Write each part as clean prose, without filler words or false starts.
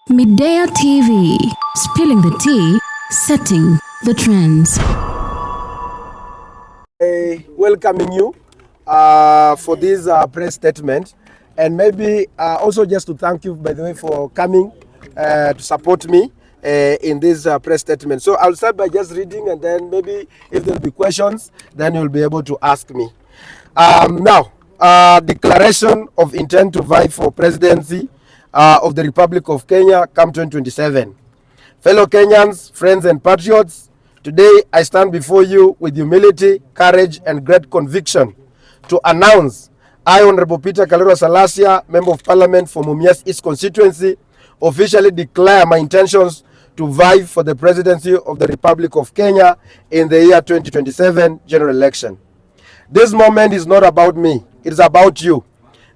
Midea TV, spilling the tea, setting the trends. Welcoming you for this press statement, and maybe also just to thank you, by the way, for coming to support me in this press statement. So I'll start by just reading, and then maybe if there'll be questions, then you'll be able to ask me. Now, declaration of intent to vie for presidency of the Republic of Kenya come 2027. Fellow Kenyans, friends and patriots, today I stand before you with humility, courage and great conviction to announce I, Honorable Peter Kalero Salasya, Member of Parliament for Mumias East Constituency, officially declare my intentions to vie for the presidency of the Republic of Kenya in the year 2027 general election. This moment is not about me, it is about you,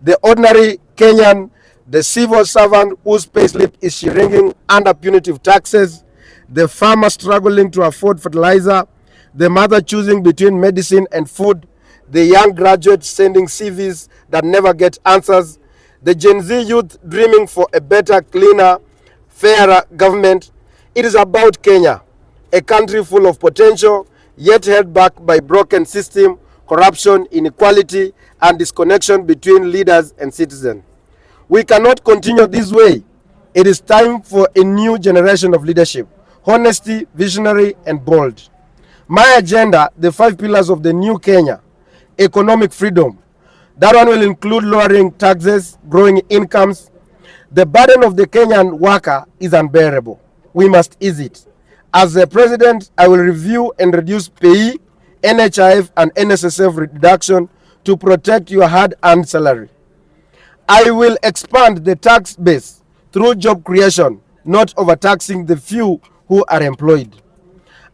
the ordinary Kenyan, the civil servant whose payslip is shrinking under punitive taxes, the farmer struggling to afford fertilizer, the mother choosing between medicine and food, the young graduate sending CVs that never get answers, the Gen Z youth dreaming for a better, cleaner, fairer government. It is about Kenya, a country full of potential, yet held back by broken system, corruption, inequality, and disconnection between leaders and citizens. We cannot continue this way. It is time for a new generation of leadership, honesty, visionary, and bold. My agenda, the 5 pillars of the new Kenya: economic freedom. That one will include lowering taxes, growing incomes. The burden of the Kenyan worker is unbearable. We must ease it. As the president, I will review and reduce pay, NHIF, and NSSF reduction to protect your hard-earned salary. I will expand the tax base through job creation, not overtaxing the few who are employed.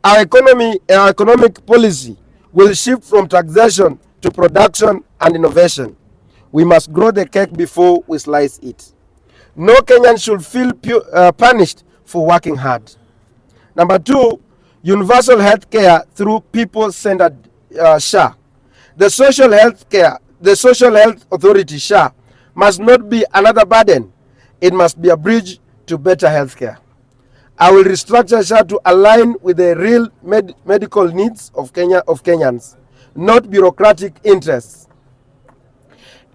Our economic policy will shift from taxation to production and innovation. We must grow the cake before we slice it. No Kenyan should feel punished for working hard. Number 2, universal health care through people-centered SHA. The Social Health Authority SHA must not be another burden. It must be a bridge to better health care. I will restructure SHA to align with the real medical needs of Kenyans, not bureaucratic interests.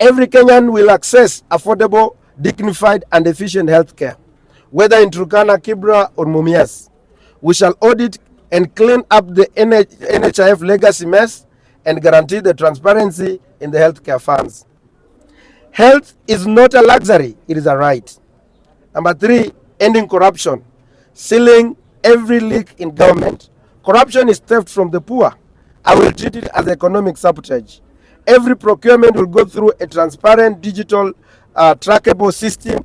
Every Kenyan will access affordable, dignified, and efficient health care, whether in Turkana, Kibra, or Mumias. We shall audit and clean up the NHIF legacy mess and guarantee the transparency in the healthcare funds. Health is not a luxury, it is a right. Number 3, ending corruption. Sealing every leak in government. Corruption is theft from the poor. I will treat it as economic sabotage. Every procurement will go through a transparent, digital, trackable system.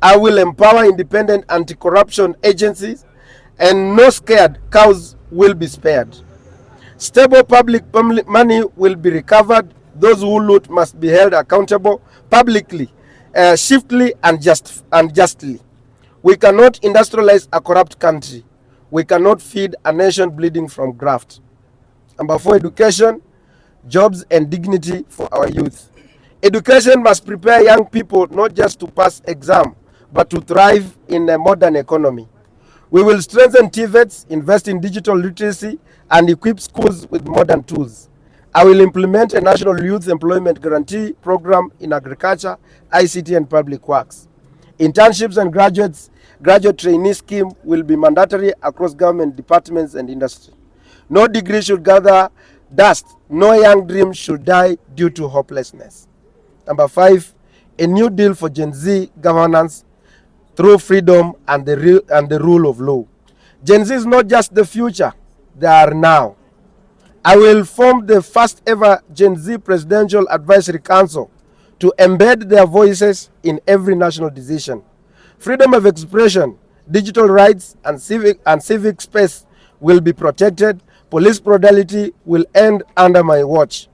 I will empower independent anti-corruption agencies, and no scared cows will be spared. Stable public money will be recovered. Those who loot must be held accountable publicly, swiftly, and justly. We cannot industrialize a corrupt country. We cannot feed a nation bleeding from graft. Number 4, education, jobs, and dignity for our youth. Education must prepare young people not just to pass exam, but to thrive in a modern economy. We will strengthen TVETs, invest in digital literacy, and equip schools with modern tools. I will implement a national youth employment guarantee program in agriculture, ICT, and public works. Internships and graduate trainee scheme will be mandatory across government departments and industry. No degree should gather dust. No young dream should die due to hopelessness. Number 5, a new deal for Gen Z governance through freedom and the rule of law. Gen Z is not just the future, they are now. I will form the first ever Gen Z Presidential Advisory Council to embed their voices in every national decision. Freedom of expression, digital rights, and civic space will be protected. Police brutality will end under my watch.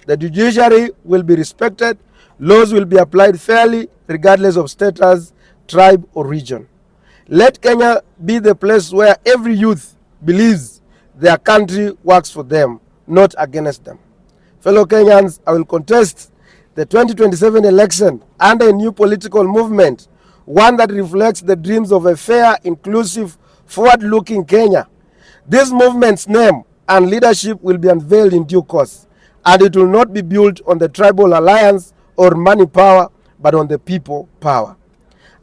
The judiciary will be respected. Laws will be applied fairly, regardless of status, tribe, or region. Let Kenya be the place where every youth believes their country works for them, not against them. Fellow Kenyans, I will contest the 2027 election under a new political movement one that reflects the dreams of a fair, inclusive, forward-looking Kenya. This movement's name and leadership will be unveiled in due course, and it will not be built on the tribal alliance or money power, but on the people power.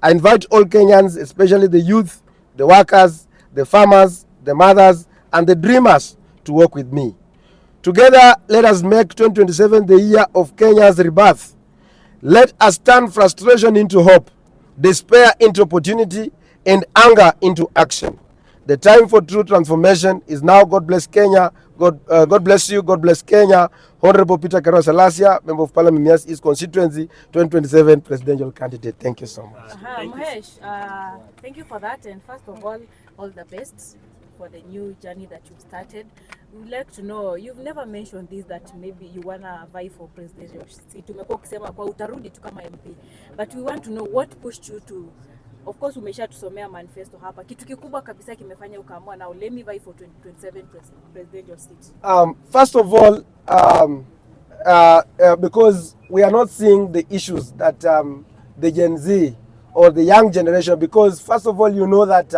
I invite all Kenyans, especially the youth, the workers, the farmers, the mothers, and the dreamers to work with me. Together, let us make 2027 the year of Kenya's rebirth. Let us turn frustration into hope, despair into opportunity, and anger into action. The time for true transformation is now. God bless Kenya. God bless you. God bless Kenya. Honorable Peter Kero Salasya, Member of Parliament, Mias East Constituency, 2027 presidential candidate. Thank you so much. Mahesh, thank you for that. And first of all the best for the new journey that you've started. We'd like to know, you've never mentioned this, that maybe you wanna vie for presidential seat. Umekuwa ukisema kwa utarudi tu kama MP. But we want to know what pushed you to, of course umesha tusomea manifesto hapa. Kitu kikubwa kabisa kimefanya ukaamua now let me vie for 2027 presidential seat. First of all, because we are not seeing the issues that the Gen Z or the young generation, because first of all, you know that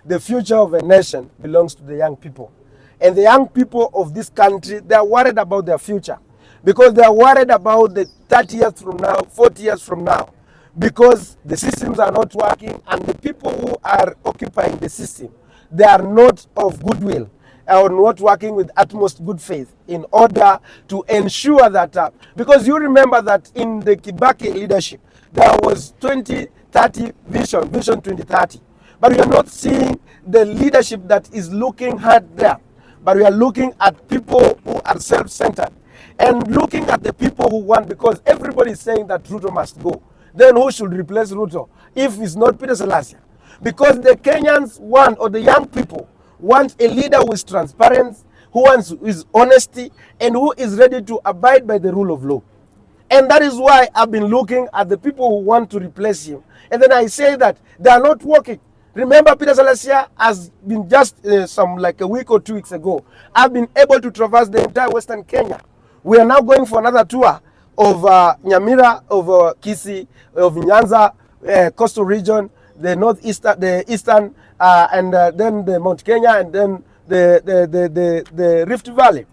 the future of a nation belongs to the young people. And the young people of this country, they are worried about their future, because they are worried about the 30 years from now, 40 years from now, because the systems are not working, and the people who are occupying the system, they are not of goodwill or not working with utmost good faith in order to ensure that, because you remember that in the Kibaki leadership, there was 2030 vision 2030. But we are not seeing the leadership that is looking hard there. But we are looking at people who are self-centered and looking at the people who want, because everybody is saying that Ruto must go. Then who should replace Ruto if it's not Peter Salasya? Because the Kenyans want, or the young people want, a leader who is transparent, who wants his honesty, and who is ready to abide by the rule of law. And that is why I've been looking at the people who want to replace him. And then I say that they are not working. Remember, Peter Salasya has been just like a week or 2 weeks ago, I've been able to traverse the entire Western Kenya. We are now going for another tour of Nyamira, of Kisii, of Nyanza, coastal region, the northeastern, the eastern, and then the Mount Kenya, and then the Rift Valley.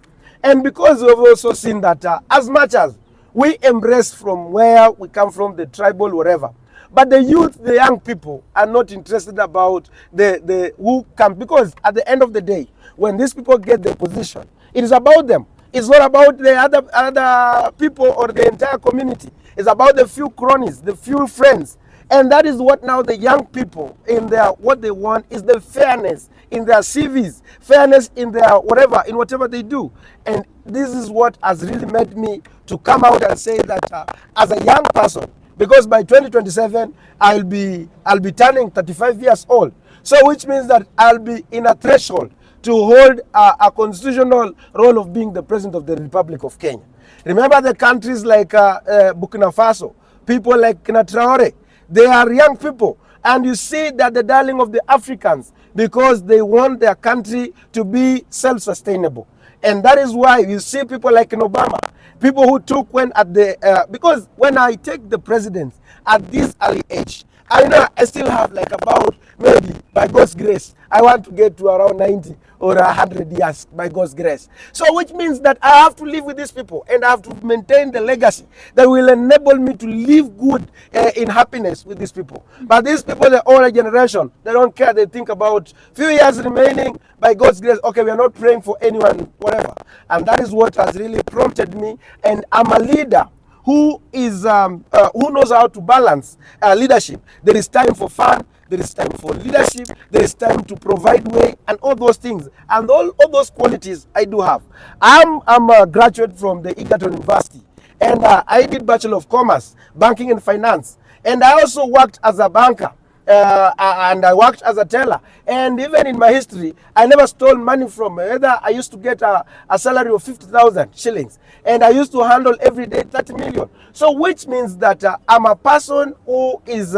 And because we've also seen that as much as we embrace from where we come from, the tribal, whatever, but the youth, the young people, are not interested about the who come, because at the end of the day, when these people get the position, it is about them. It's not about the other people or the entire community. It's about the few cronies, the few friends. And that is what now the young people, in their, what they want is the fairness in their CVs, fairness in their whatever, in whatever they do. And this is what has really made me to come out and say that as a young person, because by 2027 I'll be turning 35 years old. So which means that I'll be in a threshold to hold a constitutional role of being the president of the Republic of Kenya. Remember the countries like Burkina Faso, people like Kina Traore, they are young people. And you see that the darling of the Africans, because they want their country to be self-sustainable. And that is why you see people like in Obama, people who took when at the, because when I take the president at this early age, I know I still have like about, maybe by God's grace, I want to get to around 90 or 100 years by God's grace. So which means that I have to live with these people, and I have to maintain the legacy that will enable me to live good in happiness with these people. But these people, the older generation, they don't care. They think about few years remaining by God's grace. Okay, we are not praying for anyone, whatever. And that is what has really prompted me. And I'm a leader who is who knows how to balance leadership. There is time for fun, there is time for leadership, there is time to provide way, and all those things, and all those qualities I do have. I'm a graduate from the Egerton University, and I did Bachelor of Commerce, Banking and Finance, and I also worked as a banker and I worked as a teller. And even in my history, I never stole money from either. I used to get a salary of 50,000 shillings, and I used to handle every day 30 million. So which means that I'm a person who is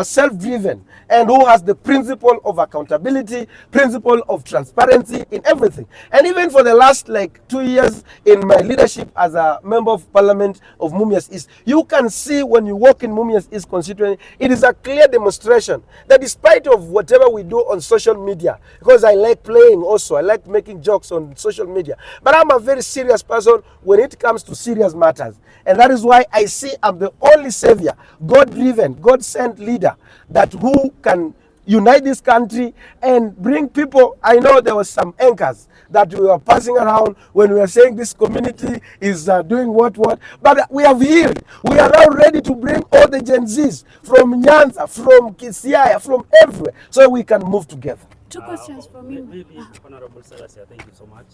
self-driven and who has the principle of accountability, principle of transparency in everything. And even for the last like 2 years in my leadership as a member of parliament of Mumias East, you can see when you walk in Mumias East constituency, it is a clear demonstration that despite of whatever we do on social media, because I like playing also, I like making jokes on social media, but I'm a very serious person when it comes to serious matters. And that is why I see I'm the only savior, God-driven, God-sent leader that who can unite this country and bring people. I know there was some anchors that we were passing around when we were saying this community is doing what, but we have healed. We are now ready to bring all the Gen Zs from Nyanza, from Kisiaya, from everywhere, so we can move together. Two questions for me. Maybe Honorable Salasya, thank you so much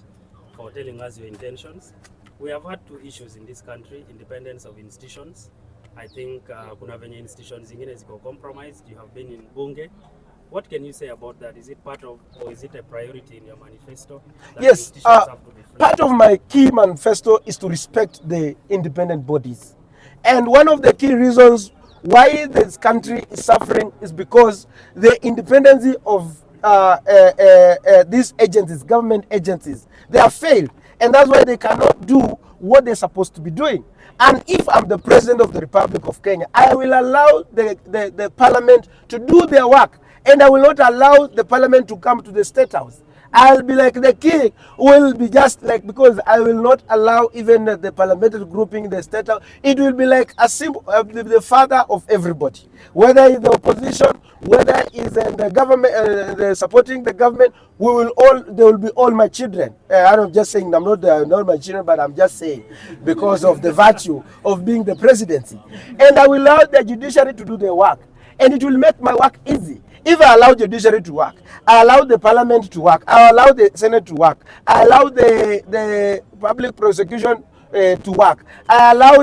for telling us your intentions. We have had two issues in this country, independence of institutions. I think kuna venye institutions zingine ziko compromised. You have been in Bunge. What can you say about that? Is it part of, or is it a priority in your manifesto? Yes, part of my key manifesto is to respect the independent bodies. And one of the key reasons why this country is suffering is because the independence of these agencies, government agencies, they have failed. And that's why they cannot do what they're supposed to be doing. And if I'm the president of the Republic of Kenya, I will allow the parliament to do their work. And I will not allow the parliament to come to the State House. I'll be like the king, will be just like, because I will not allow even the parliamentary grouping in the State House. It will be like a symbol, the father of everybody. Whether it's the opposition, whether it's in the government, supporting the government, they will be all my children. I'm just saying, I'm not my children, but I'm just saying because of the virtue of being the presidency. And I will allow the judiciary to do their work. And it will make my work easy. If I allow judiciary to work, I allow the parliament to work, I allow the Senate to work, I allow the public prosecution to work, I allow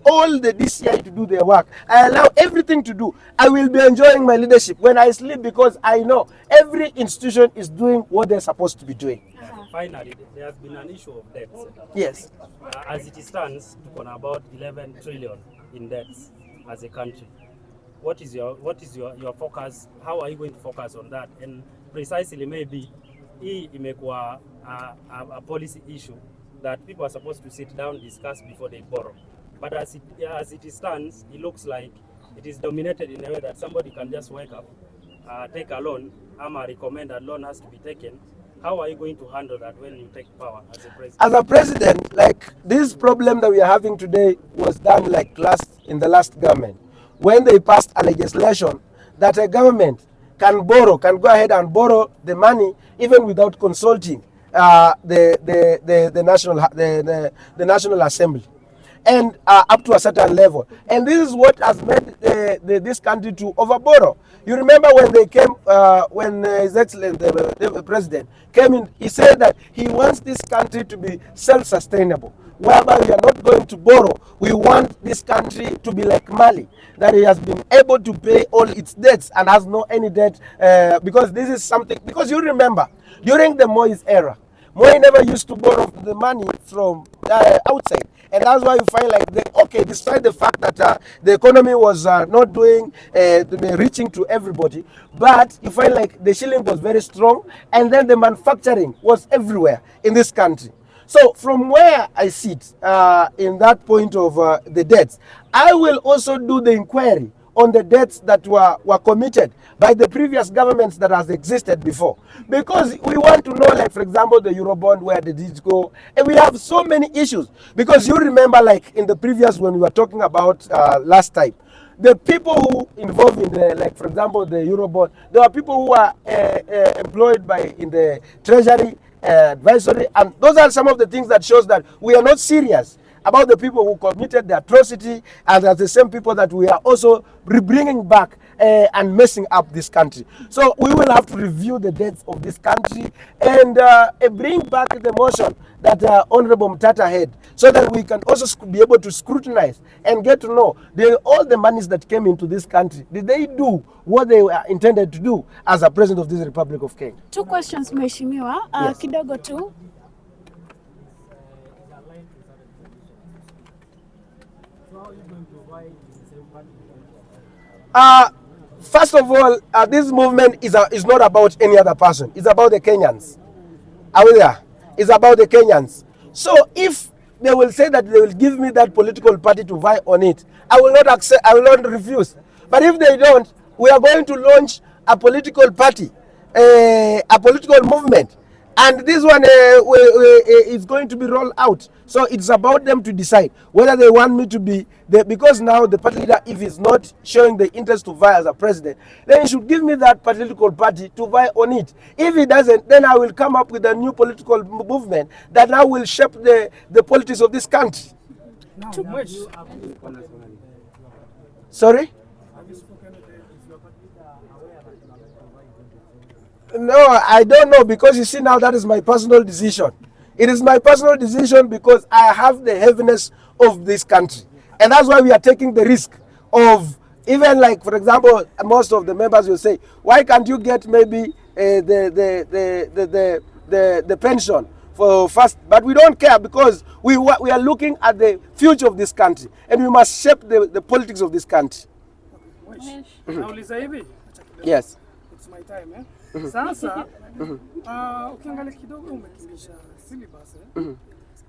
all the DCI to do their work, I allow everything to do, I will be enjoying my leadership when I sleep, because I know every institution is doing what they're supposed to be doing. Finally, there has been an issue of debts. Yes. As it stands, we're on about 11 trillion in debts as a country. What is your focus? How are you going to focus on that? And precisely, maybe hii imekuwa a policy issue that people are supposed to sit down, discuss before they borrow. But as it stands, it looks like it is dominated in a way that somebody can just wake up, take a loan, recommend a loan has to be taken. How are you going to handle that when you take power as a president? As a president, like this problem that we are having today was done like in the last government, when they passed a legislation that a government can go ahead and borrow the money even without consulting the National Assembly, and up to a certain level. And this is what has made this country to overborrow. You remember when they came, when His Excellency the President came in, he said that he wants this country to be self-sustainable, whereby we are not going to borrow. We want this country to be like Mali, that it has been able to pay all its debts and has no any debt, because this is something, because you remember, during the Moise era, Moi never used to borrow the money from outside. And that's why you find like, despite the fact that the economy was not doing, reaching to everybody, but you find like the shilling was very strong, and then the manufacturing was everywhere in this country. So from where I sit in that point of the debts, I will also do the inquiry on the debts that were committed by the previous governments that has existed before. Because we want to know, like, for example, the Eurobond, where did it go? And we have so many issues. Because you remember, like, in the previous, when we were talking about last time, the people who involved in the, like, for example, the Eurobond, there are people who are employed in the Treasury, advisory, and those are some of the things that shows that we are not serious about the people who committed the atrocity, and that's the same people that we are also bringing back and messing up this country. So we will have to review the deaths of this country and bring back the motion that Honorable Mtata had, so that we can also be able to scrutinize and get to know all the monies that came into this country. Did they do what they were intended to do as a president of this Republic of Kenya? Two questions, Mheshimiwa. Yes. Kidogo tu. First of all, this movement is not about any other person. It's about the Kenyans. Are we there? It's about the Kenyans. So if they will say that they will give me that political party to vie on it, I will not accept. I will not refuse. But if they don't, we are going to launch a political party, a political movement, and this one is going to be rolled out. So it's about them to decide whether they want me to be because now the party leader, if he's not showing the interest to vie as a president, then he should give me that political party to vie on it. If he doesn't, then I will come up with a new political movement that now will shape the politics of this country. Sorry? No, I don't know, because you see now that is my personal decision. It is my personal decision because I have the heaviness of this country. And that's why we are taking the risk of, even like, for example, most of the members will say, why can't you get maybe the pension for first? But we don't care, because we are looking at the future of this country, and we must shape the politics of this country. Yes. It's my time, eh? Sasa ukiangalia kidogo umekimbisha syllabus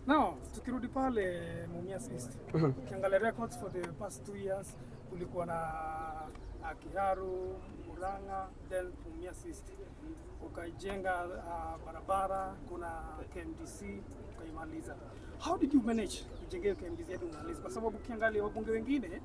now tukirudi pale Mumias East ukiangalia records for the past 2 years kulikuwa na Kiharu, Murang'a, then Mumias East ukaijenga barabara, kuna KMDC ukaimaliza. How did you manage kujengea KMDC hadi umaliza? Kwa sababu ukiangalia wabunge wengine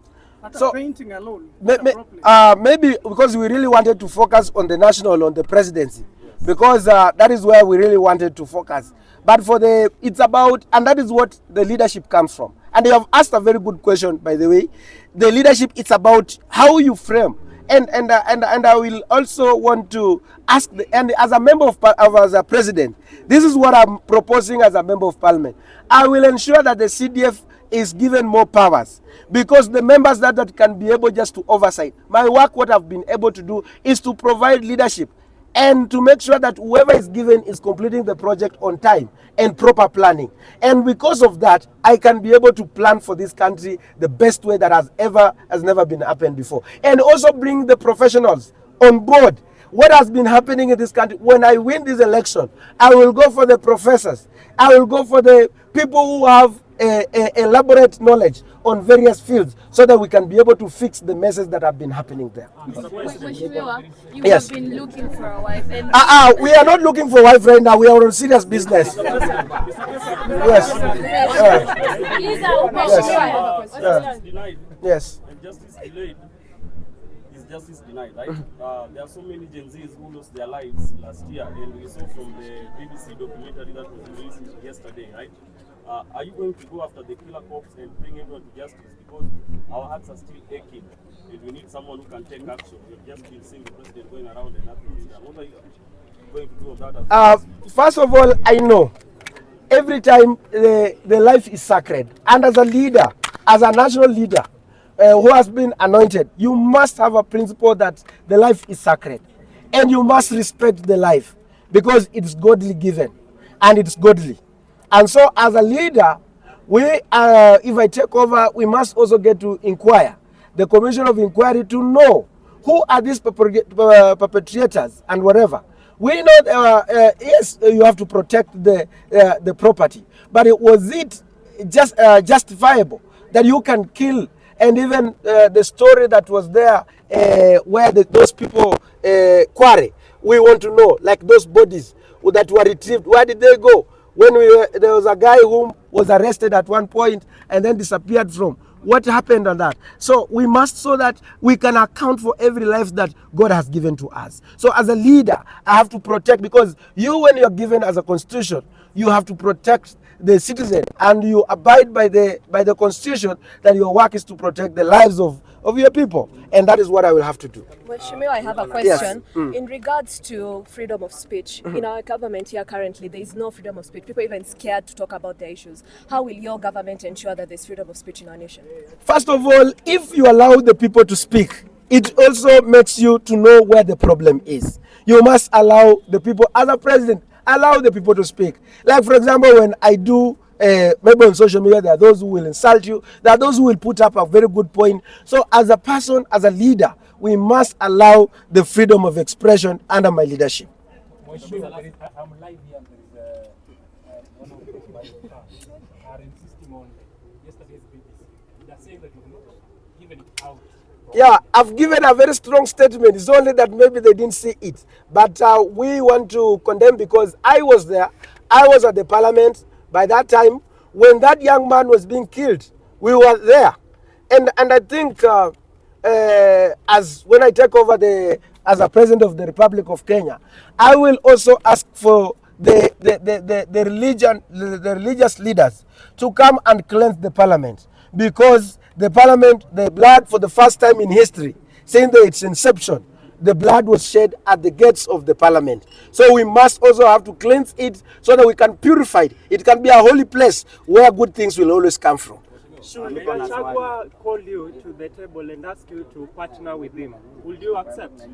so, painting alone. Maybe because we really wanted to focus on the national, on the presidency, because that is where we really wanted to focus. But for it's about, and that is what the leadership comes from. And you have asked a very good question, by the way. The leadership, it's about how you frame. And I will also want to ask, and as a member as a president, this is what I'm proposing as a member of parliament. I will ensure that the CDF is given more powers, because the members that can be able just to oversight. My work, what I've been able to do is to provide leadership and to make sure that whoever is given is completing the project on time and proper planning. And because of that, I can be able to plan for this country the best way that has never been happened before. And also bring the professionals on board. What has been happening in this country, when I win this election, I will go for the professors. I will go for the people who have elaborate knowledge on various fields, so that we can be able to fix the messes that have been happening there. You Yes. have been looking for a wife. And We are not looking for a wife right now. We are on serious business. Yes. Yes. And justice delayed is justice denied, right? There are so many Gen Zs who lost their lives last year, and we saw from the BBC documentary that was released yesterday, right? Are you going to go after the killer cops and bring everyone to justice? Because our hearts are still aching, and we need someone who can take action. We've just been seeing the president going around and nothing is done. What are you going to do about that? First of all, I know every time the life is sacred, and as a leader, as a national leader who has been anointed, you must have a principle that the life is sacred, and you must respect the life, because it's godly given and it's godly. And so as a leader, if I take over, we must also get to inquire, the commission of inquiry, to know who are these perpetrators and whatever. We know, yes, you have to protect the property, but was it just justifiable that you can kill? And even the story that was there where those people quarry, we want to know, like those bodies that were retrieved, where did they go? When there was a guy who was arrested at one point and then disappeared from. What happened on that? So we must, so that we can account for every life that God has given to us. So as a leader, I have to protect, because you, when you're given as a constitution, you have to protect the citizen, and you abide by the constitution that your work is to protect the lives of your people, and that is what I will have to do. Shimeo, I have a question. In regards to freedom of speech. In our government here currently, there is no freedom of speech. People are even scared to talk about their issues. How will your government ensure that there's freedom of speech in our nation? First of all, if you allow the people to speak, it also makes you to know where the problem is. You must allow the people, as a president, allow the people to speak. Like, for example, when I do maybe on social media, there are those who will insult you, there are those who will put up a very good point. So as a person, as a leader, we must allow the freedom of expression under my leadership. I'm live here. There is one of the biographies are insisting on yesterday's BBC. They are saying that you have not given it out. Yeah, I've given a very strong statement. It's only that maybe they didn't see it. But we want to condemn, because I was there. I was at the parliament by that time when that young man was being killed. We were there. And I think as when I take over as a president of the Republic of Kenya, I will also ask for the religious leaders to come and cleanse the parliament, because the parliament, the blood for the first time in history, since its inception, the blood was shed at the gates of the parliament. So we must also have to cleanse it so that we can purify it. It can be a holy place where good things will always come from. Should Gachagua call you to the table and ask you to partner with him, would you accept?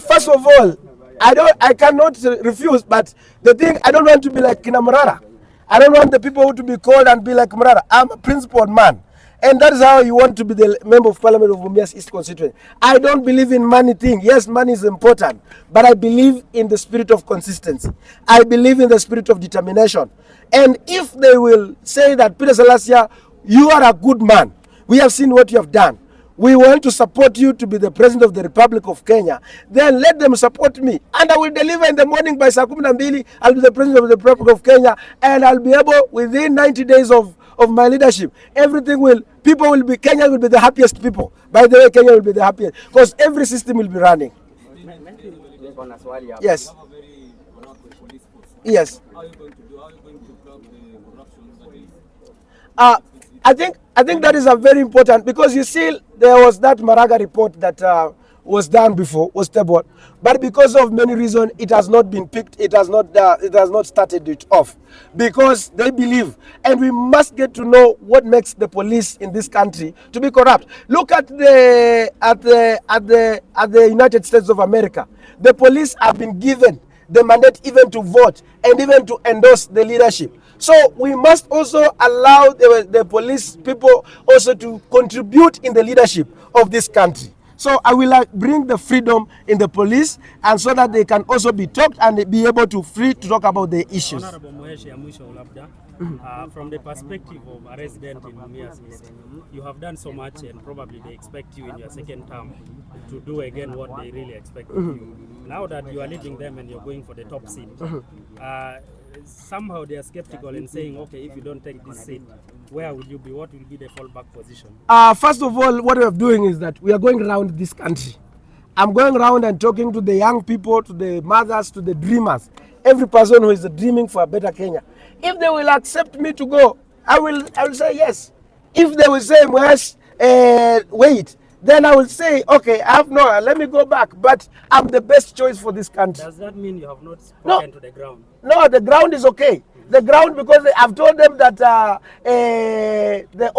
First of all, I cannot refuse, but the thing, I don't want to be like Kina Murara. I don't want the people to be called and be like Murara. I'm a principled man. And that is how you want to be the member of parliament of Mumias East constituency. I don't believe in money thing. Yes, money is important, but I believe in the spirit of consistency. I believe in the spirit of determination. And if they will say that, Peter Salasya, you are a good man, we have seen what you have done, we want to support you to be the president of the Republic of Kenya, then let them support me. And I will deliver in the morning by saa 12, I'll be the president of the Republic of Kenya, and I'll be able, within 90 days of my leadership, Kenya will be the happiest people. By the way, Kenya will be the happiest, because every system will be running. Yes. Yes. I think that is a very important, because you see, there was that Maraga report that was done before, was tabled, but because of many reasons, it has not been picked. It has not started it off, because they believe, and we must get to know what makes the police in this country to be corrupt. Look at the United States of America. The police have been given the mandate even to vote and even to endorse the leadership. So we must also allow the police people also to contribute in the leadership of this country. So I will bring the freedom in the police, and so that they can also be talked and be able to free to talk about the issues. Honorable Moeshi Amusho Labda, from the perspective of a resident in Mumias East, you have done so much, and probably they expect you in your second term to do again what they really expect of you. Now that you are leaving them and you're going for the top seat, somehow they are skeptical and saying, okay, if you don't take this seat, where will you be? What will be the fallback position? First of all, what we are doing is that we are going around this country. I'm going around and talking to the young people, to the mothers, to the dreamers, every person who is dreaming for a better Kenya. If they will accept me to go, I will say yes. If they will say, wait, then I will say, okay, let me go back, but I'm the best choice for this country. Does that mean you have not spoken to the ground? No, the ground is okay. The ground, because I've told them that the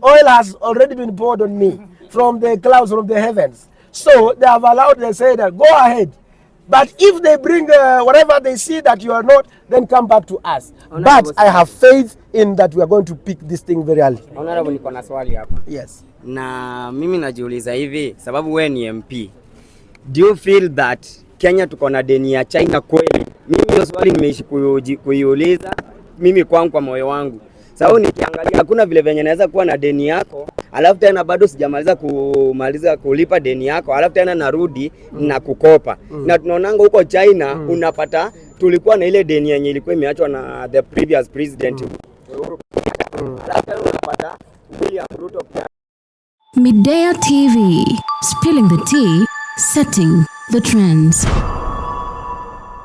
oil has already been poured on me from the clouds, from the heavens. So they have allowed, they say that, go ahead. But if they bring whatever they see that you are not, then come back to us. But I have faith in that we are going to pick this thing very early. Honorable, niko na swali hapa. Yes. Na mimi najiuliza hivi, sababu wewe ni MP. Do you feel that Kenya tuko na deni ya China kweli? Mimi hiyo swali nimeishi kuiuliza mimi kwangu kwa moyo wangu. Sababu nikiangalia hakuna vile venye naweza kuwa na deni yako, alafu tena bado sijamaliza kulipa deni yako, alafu tena narudi na kukopa. Na tunaonanga huko China unapata tulikuwa na ile deni yenye ilikuwa imeachwa na the previous president. Alafu tena unapata William Ruto. Midea TV, spilling the tea, setting the trends.